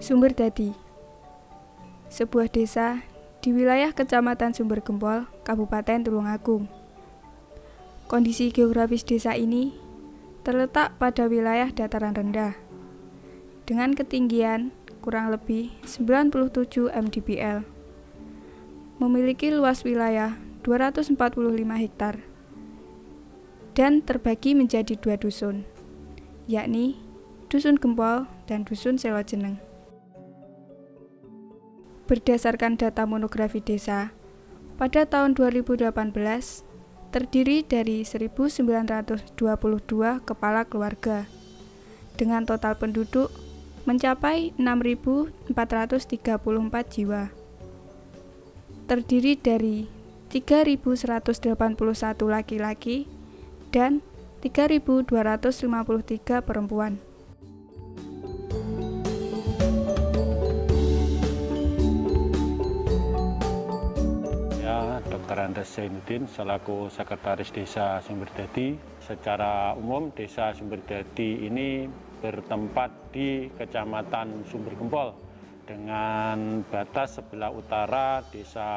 Sumberdadi, sebuah desa di wilayah Kecamatan Sumber Gempol, Kabupaten Tulungagung. Kondisi geografis desa ini terletak pada wilayah dataran rendah, dengan ketinggian kurang lebih 97 mdpl, memiliki luas wilayah 245 hektar, dan terbagi menjadi 2 dusun, yakni Dusun Gempol dan Dusun Selojeneng. Berdasarkan data monografi desa, pada tahun 2018 terdiri dari 1.922 kepala keluarga, dengan total penduduk mencapai 6.434 jiwa. Terdiri dari 3.181 laki-laki dan 3.253 perempuan. Dr. Andes Zainuddin selaku Sekretaris Desa Sumberdadi. Secara umum Desa Sumberdadi ini bertempat di Kecamatan Sumber Gempol dengan batas sebelah utara Desa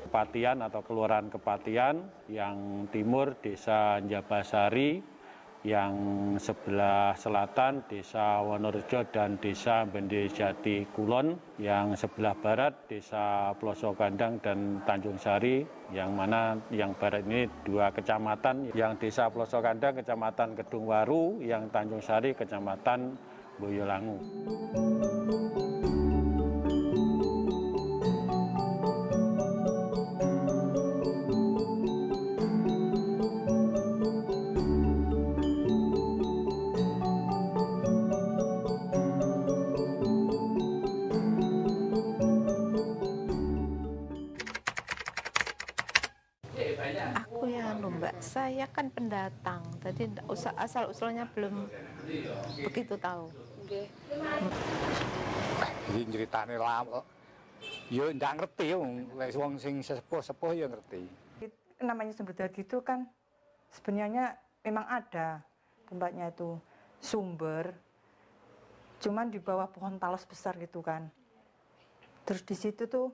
Kepatian atau Kelurahan Kepatian, yang timur Desa Njabasari, yang sebelah selatan Desa Wonorejo dan Desa Bendejati Kulon, yang sebelah barat Desa Ploso Kandang dan Tanjung Sari, yang mana yang barat ini 2 kecamatan, yang Desa Ploso Kandang Kecamatan Kedungwaru, yang Tanjung Sari Kecamatan Boyolangu. Aku ya Mbak, saya kan pendatang, jadi asal-usulnya belum begitu tahu. Jadi ceritane lama, yo ndak ngerti, wong sing sepuh-sepuh yo ngerti. Namanya Sumberdadi itu kan sebenarnya memang ada tempatnya itu sumber, cuman di bawah pohon talos besar gitu kan. Terus di situ tuh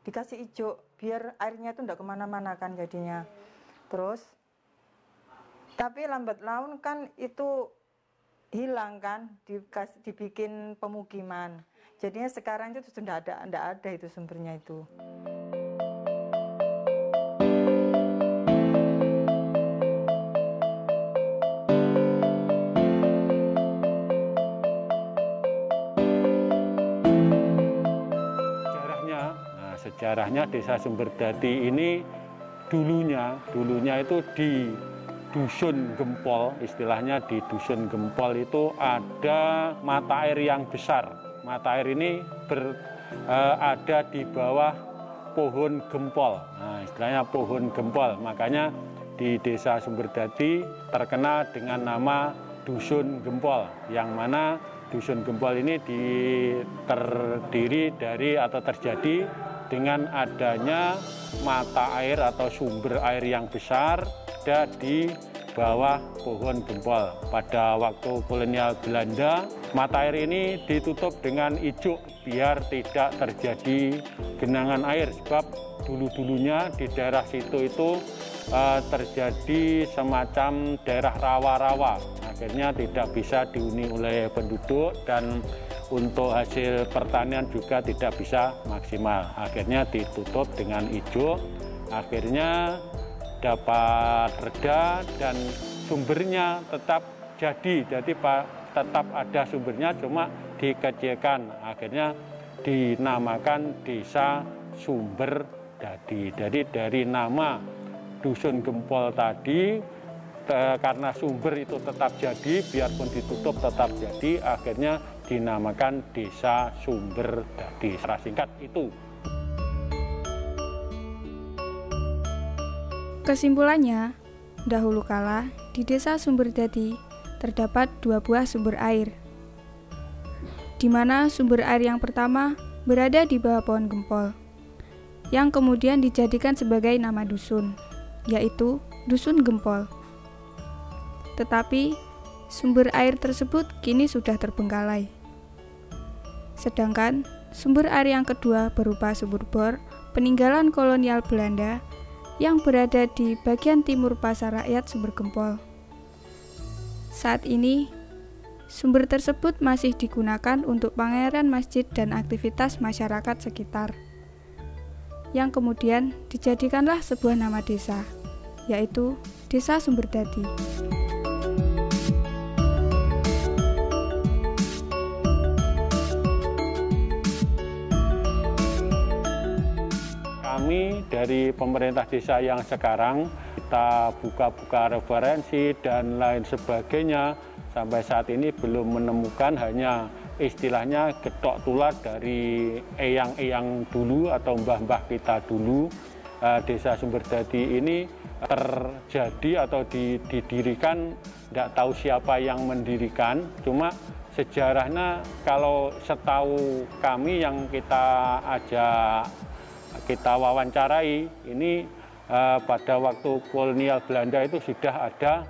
dikasih ijo biar airnya itu ndak kemana-mana kan jadinya. Terus tapi lambat laun kan itu hilang kan, dibikin pemukiman. Jadinya sekarang itu sudah ndak ada itu sumbernya itu. Sejarahnya Desa Sumberdadi ini dulunya itu di Dusun Gempol, istilahnya di Dusun Gempol itu ada mata air yang besar. Mata air ini ada di bawah pohon gempol. Nah, istilahnya pohon gempol. Makanya di Desa Sumberdadi terkenal dengan nama Dusun Gempol, yang mana Dusun Gempol ini terdiri dari atau terjadi dengan adanya mata air atau sumber air yang besar ada di bawah pohon gempol. Pada waktu kolonial Belanda, mata air ini ditutup dengan ijuk biar tidak terjadi genangan air, sebab dulu-dulunya di daerah situ itu terjadi semacam daerah rawa-rawa. Akhirnya tidak bisa dihuni oleh penduduk dan untuk hasil pertanian juga tidak bisa maksimal. Akhirnya ditutup dengan ijo, akhirnya dapat reda dan sumbernya tetap jadi tetap ada sumbernya, cuma dikecilkan. Akhirnya dinamakan Desa Sumberdadi. Jadi dari nama Dusun Gempol tadi, karena sumber itu tetap jadi, biarpun ditutup tetap jadi, akhirnya dinamakan Desa Sumberdadi. Secara singkat itu. Kesimpulannya, dahulu kala di Desa Sumberdadi terdapat 2 buah sumber air, di mana sumber air yang pertama berada di bawah pohon gempol, yang kemudian dijadikan sebagai nama dusun, yaitu Dusun Gempol. Tetapi sumber air tersebut kini sudah terbengkalai. Sedangkan sumber air yang kedua berupa sumur bor peninggalan kolonial Belanda yang berada di bagian timur Pasar Rakyat Sumber Gempol. Saat ini, sumber tersebut masih digunakan untuk pengairan masjid dan aktivitas masyarakat sekitar, yang kemudian dijadikanlah sebuah nama desa, yaitu Desa Sumberdadi. Kami dari pemerintah desa yang sekarang, kita buka-buka referensi dan lain sebagainya, sampai saat ini belum menemukan hanya istilahnya getok tular dari eyang-eyang dulu atau mbah-mbah kita dulu. Desa Sumberdadi ini terjadi atau didirikan, tidak tahu siapa yang mendirikan, cuma sejarahnya kalau setahu kami yang kita wawancarai, ini pada waktu kolonial Belanda itu sudah ada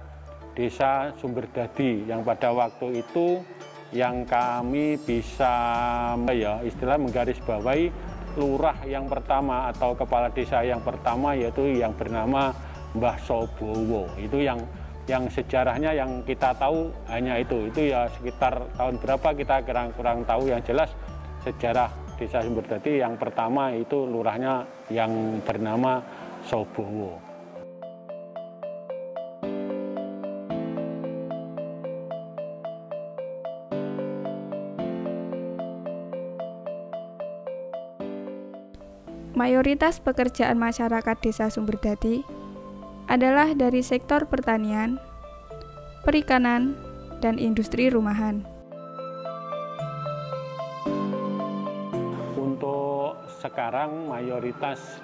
Desa Sumberdadi yang pada waktu itu yang kami bisa istilah menggarisbawahi lurah yang pertama atau kepala desa yang pertama, yaitu yang bernama Mbah Sobowo. Itu yang sejarahnya yang kita tahu hanya itu ya sekitar tahun berapa kita kurang tahu, yang jelas sejarah Desa Sumberdadi yang pertama itu lurahnya yang bernama Sobowo. Mayoritas pekerjaan masyarakat Desa Sumberdadi adalah dari sektor pertanian, perikanan, dan industri rumahan. Untuk sekarang mayoritas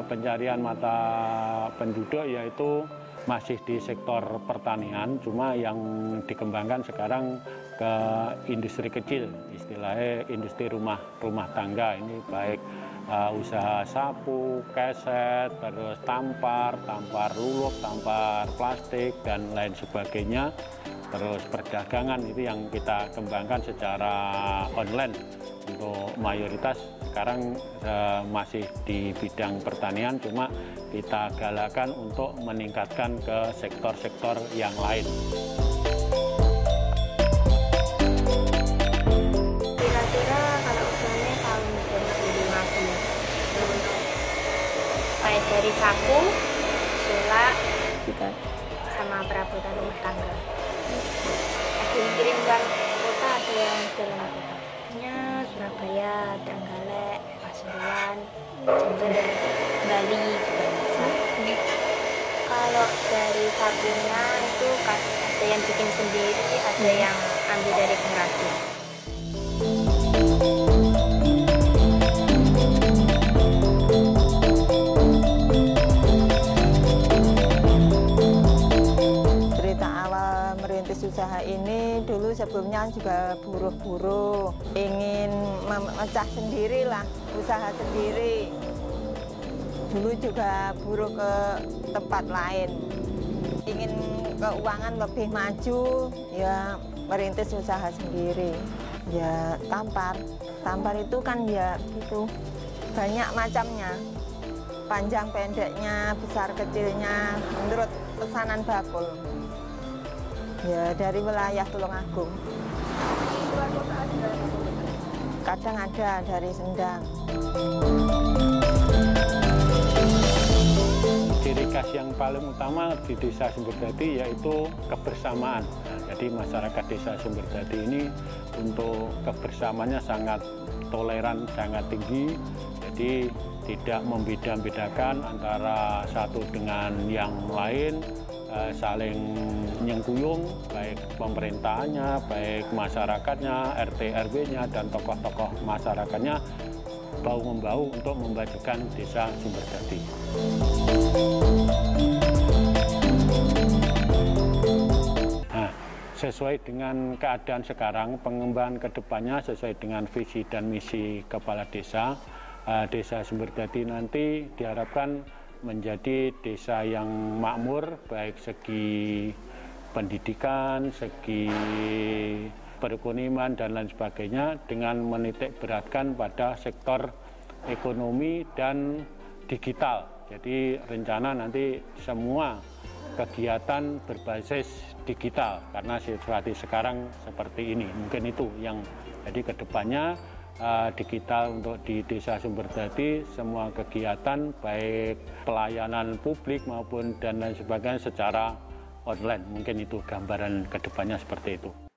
pencarian mata penduduk yaitu masih di sektor pertanian, cuma yang dikembangkan sekarang ke industri kecil, istilahnya industri rumah tangga. Ini baik usaha sapu, keset, terus tampar luluk, tampar plastik, dan lain sebagainya. Terus perdagangan itu yang kita kembangkan secara online. Untuk mayoritas sekarang masih di bidang pertanian, cuma kita galakan untuk meningkatkan ke sektor-sektor yang lain. Kira-kira kalau usianya tahun 2015, baik dari sapu, sulak, sama perabotan rumah tangga. Ada yang kirim ke kota, ada yang dalam kota. Surabaya, Trenggalek, Pasuruan, Jember, Bali juga bisa. Kalau dari sapunya itu ada yang bikin sendiri, ada yang ambil dari pengrajin. Usaha ini dulu sebelumnya juga buruh-buruh, ingin memecah sendiri lah, usaha sendiri. Dulu juga buruh ke tempat lain, ingin keuangan lebih maju, ya merintis usaha sendiri. Ya tampar itu kan ya gitu, banyak macamnya, panjang pendeknya, besar kecilnya, menurut pesanan bakul. Ya dari wilayah Tulungagung. Kadang ada dari Sendang. Ciri khas yang paling utama di Desa Sumberdadi yaitu kebersamaan. Jadi masyarakat Desa Sumberdadi ini untuk kebersamaannya sangat toleran, sangat tinggi. Jadi tidak membeda-bedakan antara satu dengan yang lain, saling nyengkuyung, baik pemerintahnya, baik masyarakatnya, RT RW-nya, dan tokoh-tokoh masyarakatnya bahu-membahu untuk memajukan Desa Sumberdadi. Nah, sesuai dengan keadaan sekarang, pengembangan kedepannya sesuai dengan visi dan misi Kepala Desa, Desa Sumberdadi nanti diharapkan menjadi desa yang makmur, baik segi pendidikan, segi perekonomian dan lain sebagainya dengan menitik beratkan pada sektor ekonomi dan digital. Jadi rencana nanti semua kegiatan berbasis digital karena situasi sekarang seperti ini. Mungkin itu yang jadi kedepannya digital untuk di Desa Sumberdadi, semua kegiatan baik pelayanan publik maupun dan lain sebagainya secara online. Mungkin itu gambaran kedepannya seperti itu.